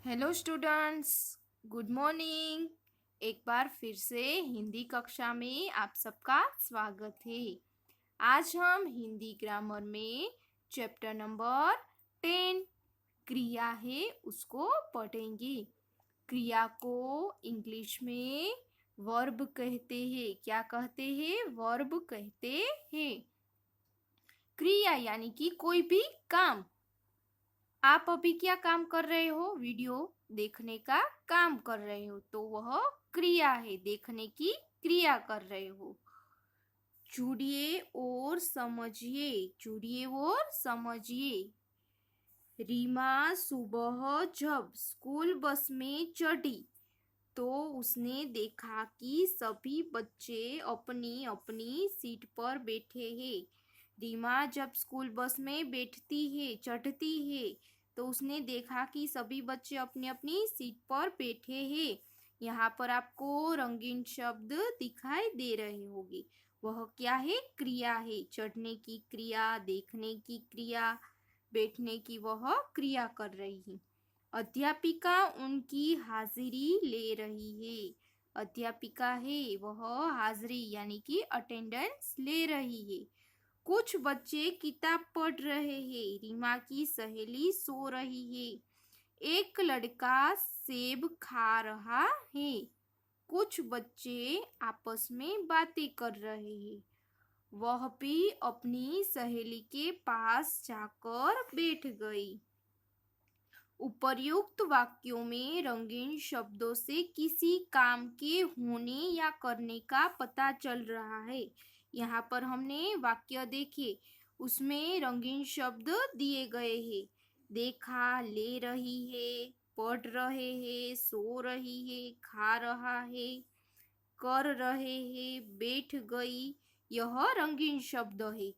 Hello students, good morning. एक बार फिर से हिंदी कक्षा में आप सबका स्वागत है। आज हम हिंदी ग्रामर में चैप्टर नंबर 10 क्रिया है उसको पढ़ेंगे। क्रिया को इंग्लिश में वर्ब कहते हैं। क्या कहते हैं? वर्ब कहते हैं। क्रिया यानी कि कोई भी काम। आप अभी क्या काम कर रहे हो? वीडियो देखने का काम कर रहे हो तो वह क्रिया है। देखने की क्रिया कर रहे हो। जुड़िए और समझिए। जुड़िए और समझिए। रीमा सुबह जब स्कूल बस में चढ़ी तो उसने देखा कि सभी बच्चे अपनी अपनी सीट पर बैठे हैं। रीमा जब स्कूल बस में बैठती है, चढ़ती है, तो उसने देखा कि सभी बच्चे अपनी अपनी सीट पर बैठे हैं। यहाँ पर आपको रंगीन शब्द दिखाई दे रहे होंगे। वह क्या है? क्रिया है। चढ़ने की क्रिया, देखने की क्रिया, बैठने की वह क्रिया कर रही है। अध्यापिका उनकी हाजिरी ले रही है। अध्यापिका है वह हाजिरी यानी कि अटेंडेंस ले रही है। कुछ बच्चे किताब पढ़ रहे हैं। रीमा की सहेली सो रही है। एक लड़का सेब खा रहा है। कुछ बच्चे आपस में बातें कर रहे हैं। वह भी अपनी सहेली के पास जाकर बैठ गई। उपर्युक्त वाक्यों में रंगीन शब्दों से किसी काम के होने या करने का पता चल रहा है। यहाँ पर हमने वाक्य देखे, उसमें रंगीन शब्द दिए गए हैं। देखा, ले रही है, पढ़ रहे हैं, सो रही है, खा रहा है, कर रहे हैं, बैठ गई। यह रंगीन शब्द है।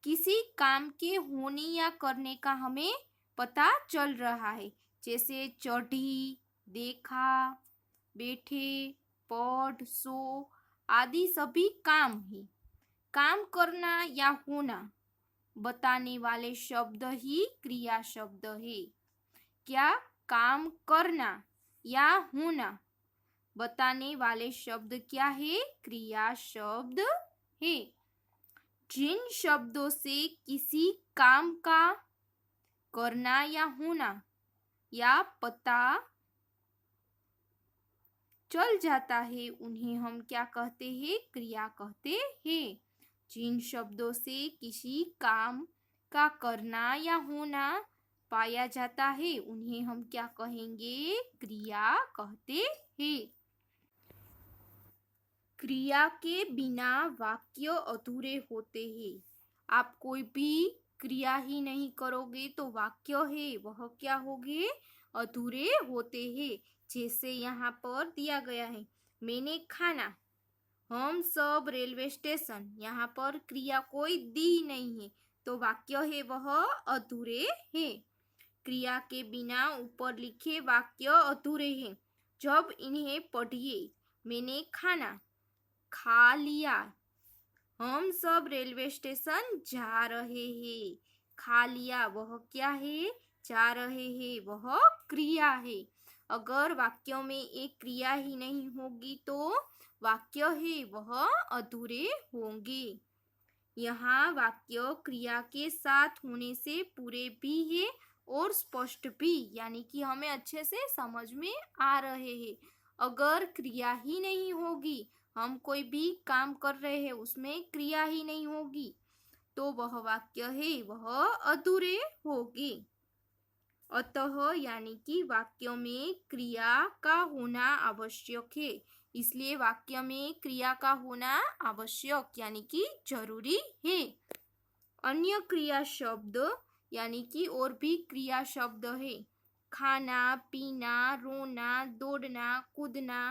किसी काम के होने या करने का हमें पता चल रहा है। जैसे चढ़ी, देखा, बैठे, पढ़, सो आदि सभी काम ही। काम करना या होना बताने वाले शब्द ही क्रिया शब्द है। क्या? काम करना या होना बताने वाले शब्द क्या है? क्रिया शब्द है। जिन शब्दों से किसी काम का करना या होना या पता चल जाता है उन्हें हम क्या कहते हैं? क्रिया कहते हैं। जिन शब्दों से किसी काम का करना या होना पाया जाता है उन्हें हम क्या कहेंगे? क्रिया कहते हैं। क्रिया के बिना वाक्य अधूरे होते हैं। आप कोई भी क्रिया ही नहीं करोगे तो वाक्य है वह क्या होंगे? अधूरे होते हैं। जैसे यहाँ पर दिया गया है, मैंने खाना, हम सब रेलवे स्टेशन। यहाँ पर क्रिया कोई दी नहीं है तो वाक्य है वह अधूरे है। क्रिया के बिना ऊपर लिखे वाक्य अधूरे हैं। जब इन्हें पढ़िए, मैंने खाना खा लिया, हम सब रेलवे स्टेशन जा रहे हैं। खा लिया वह क्या है? जा रहे हैं वह क्रिया है। अगर वाक्यों में एक क्रिया ही नहीं होगी तो वाक्य है वह अधूरे होंगे। यहाँ वाक्य क्रिया के साथ होने से पूरे भी है और स्पष्ट भी, यानी कि हमें अच्छे से समझ में आ रहे हैं। अगर क्रिया ही नहीं होगी, हम कोई भी काम कर रहे हैं उसमें क्रिया ही नहीं होगी तो वह वाक्य है वह अधूरे होगी। अतः यानी कि वाक्यों में क्रिया का होना आवश्यक है। इसलिए वाक्य में क्रिया का होना आवश्यक यानी कि जरूरी है। अन्य क्रिया शब्द यानी कि और भी क्रिया शब्द है। खाना, पीना, रोना, दौड़ना, कूदना,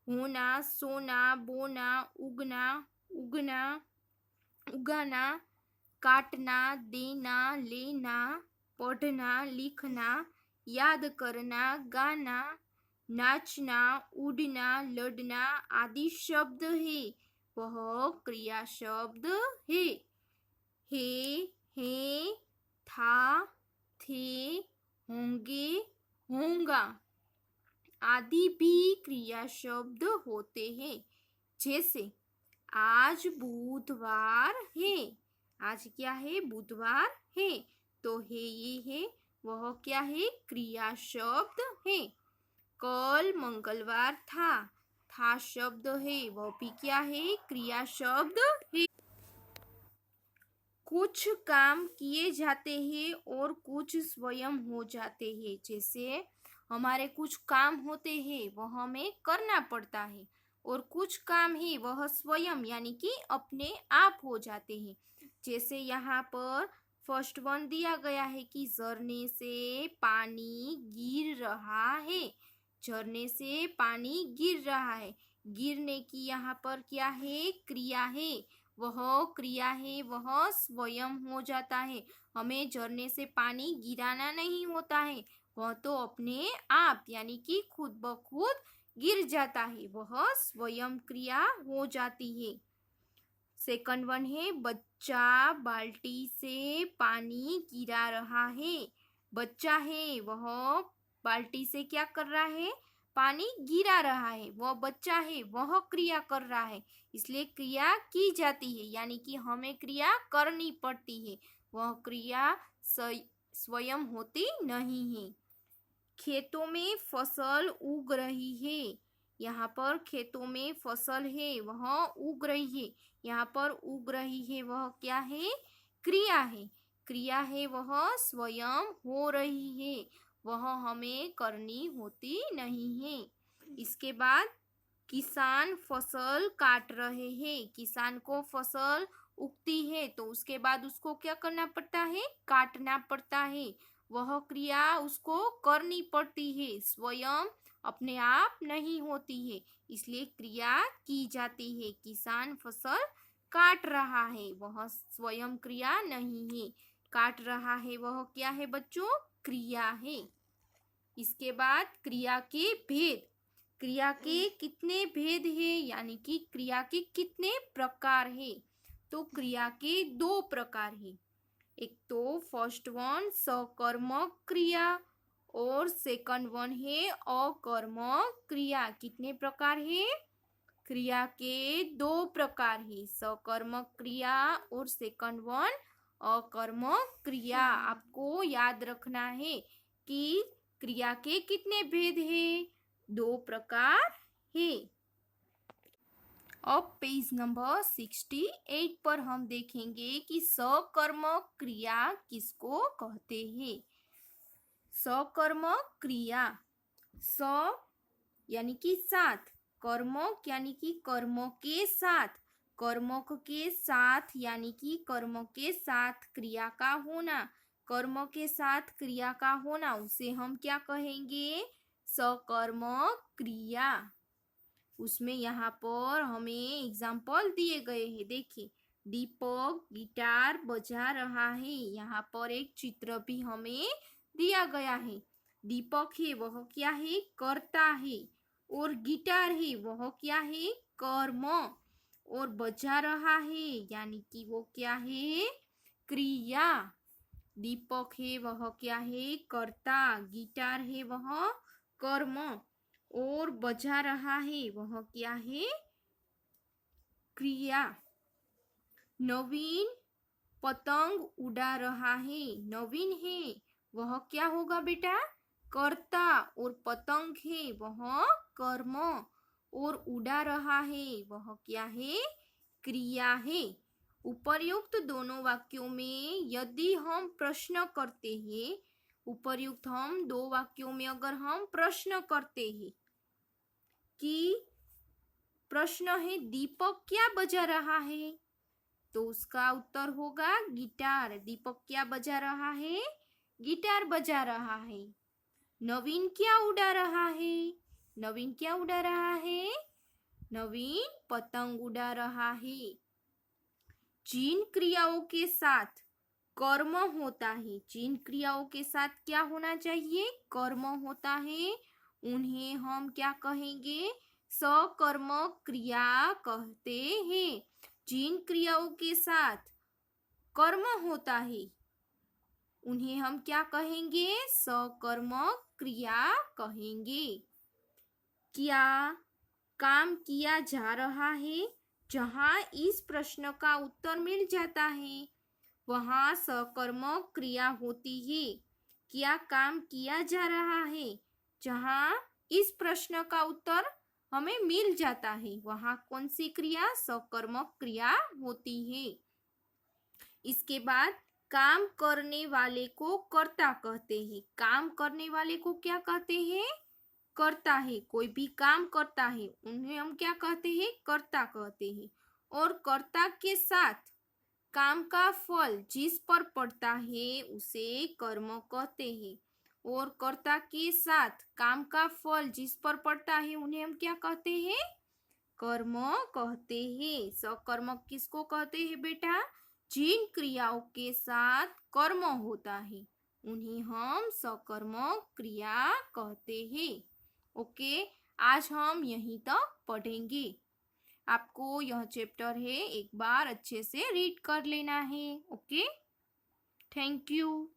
होना, सोना, बोना, उगना, उगना, उगाना, काटना, देना, लेना, पढ़ना, लिखना, याद करना, गाना, नाचना, उड़ना, लड़ना आदि शब्द है वह क्रिया शब्द है। है, था, थे, होंगे, होगा आदि भी क्रिया शब्द होते हैं। जैसे आज बुधवार है। आज क्या है? बुधवार है। तो है ये है, वह क्या है? क्रिया शब्द है। कल मंगलवार था शब्द है, वह भी क्या है? क्रिया शब्द है। कुछ काम किए जाते हैं और कुछ स्वयं हो जाते हैं। जैसे हमारे कुछ काम होते हैं वह हमें करना पड़ता है, और कुछ काम है वह स्वयं यानी कि अपने आप हो जाते हैं। जैसे यहाँ पर फर्स्ट वन दिया गया है कि झरने से पानी गिर रहा है। झरने से पानी गिर रहा है। गिरने की यहाँ पर क्या है? क्रिया है। वह क्रिया है, वह स्वयं हो जाता है। हमें झरने से पानी गिराना नहीं होता है, वह तो अपने आप यानी कि खुद ब खुद गिर जाता है, वह स्वयं क्रिया हो जाती है। सेकंड वन है बच्चा बाल्टी से पानी गिरा रहा है। बच्चा है, वह बाल्टी से क्या कर रहा है? पानी गिरा रहा है। वह बच्चा है, वह क्रिया कर रहा है, इसलिए क्रिया की जाती है यानी कि हमें क्रिया करनी पड़ती है। वह क्रिया स्वयं होती नहीं है। खेतों में फसल उग रही है। यहाँ पर खेतों में फसल है, वह उग रही है। यहाँ पर उग रही है, वह क्या है? क्रिया है। क्रिया है, वह स्वयं हो रही है, वह हमें करनी होती नहीं है। इसके बाद किसान फसल काट रहे हैं। किसान को फसल उगती है तो उसके बाद उसको क्या करना पड़ता है? काटना पड़ता है। वह क्रिया उसको करनी पड़ती है, स्वयं अपने आप नहीं होती है, इसलिए क्रिया की जाती है। किसान फसल काट रहा है, वह स्वयं क्रिया नहीं है। काट रहा है, वह क्या है बच्चों? क्रिया है। इसके बाद क्रिया के भेद। क्रिया के कितने भेद हैं यानी कि क्रिया के कितने प्रकार हैं? तो क्रिया के दो प्रकार हैं। एक तो फर्स्ट वन सकर्मक क्रिया और सेकंड वन है अकर्मक क्रिया। कितने प्रकार है? क्रिया के दो प्रकार है, सकर्मक क्रिया और सेकंड वन अकर्मक क्रिया। आपको याद रखना है कि क्रिया के कितने भेद हैं? दो प्रकार है। अब पेज नंबर 68 पर हम देखेंगे कि सकर्मक क्रिया किसको कहते हैं। सकर्मक क्रिया, स यानी कि साथ, कर्मक यानी कि कर्मों के साथ, कर्मों के साथ यानी कि कर्मों के साथ क्रिया का होना, कर्मों के साथ क्रिया का होना, उसे हम क्या कहेंगे? सकर्मक क्रिया। उसमें यहाँ पर हमें एग्जाम्पल दिए गए हैं। देखिए, दीपक गिटार बजा रहा है। यहाँ पर एक चित्र भी हमें दिया गया है। दीपक है, वह क्या है? करता है। और गिटार है, वह क्या है? कर्म। और बजा रहा है यानी कि वो क्या है? क्रिया। दीपक है, वह क्या है? कर्ता। गिटार है, वह कर्म। और बजा रहा है, वह क्या है? क्रिया। नवीन पतंग उड़ा रहा है। नवीन है, वह क्या होगा बेटा? कर्ता। और पतंग है, वह कर्म। और उड़ा रहा है, वह क्या है? क्रिया है। उपर्युक्त दोनों वाक्यों में यदि हम प्रश्न करते हैं, उपर्युक्त हम दो वाक्यों में अगर हम प्रश्न करते हैं कि प्रश्न है दीपक क्या बजा रहा है, तो उसका उत्तर होगा गिटार। दीपक क्या बजा रहा है? गिटार बजा रहा है। नवीन क्या उड़ा रहा है? नवीन क्या उड़ा रहा है? नवीन पतंग उड़ा रहा है। जिन क्रियाओं के साथ कर्म होता है, जिन क्रियाओं के साथ क्या होना चाहिए? कर्म होता है, उन्हें हम क्या कहेंगे? सकर्मक क्रिया कहते हैं। जिन क्रियाओं के साथ कर्म होता है उन्हें हम क्या कहेंगे? सकर्मक क्रिया कहेंगे। क्या काम किया जा रहा है? जहाँ इस प्रश्न का उत्तर मिल जाता है वहाँ सकर्मक क्रिया होती है। क्या काम किया जा रहा है? जहाँ इस प्रश्न का उत्तर हमें मिल जाता है वहाँ कौन सी क्रिया? सकर्मक क्रिया होती है। इसके बाद काम करने वाले को कर्ता कहते हैं। काम करने वाले को क्या कहते हैं? करता है। कोई भी काम करता है उन्हें हम क्या कहते हैं? कर्ता कहते हैं। और कर्ता के साथ काम का फल जिस पर पड़ता है उसे कर्म कहते हैं। और कर्ता के साथ काम का फल जिस पर पड़ता है उन्हें हम क्या कहते हैं? कर्म कहते हैं। सकर्मक किसको कहते हैं बेटा? जिन क्रियाओं के साथ कर्म होता है उन्हें हम सकर्मक क्रिया कहते हैं। ओके, आज हम यहीं तक पढ़ेंगे। आपको यह चैप्टर है एक बार अच्छे से रीड कर लेना है। Okay, thank you.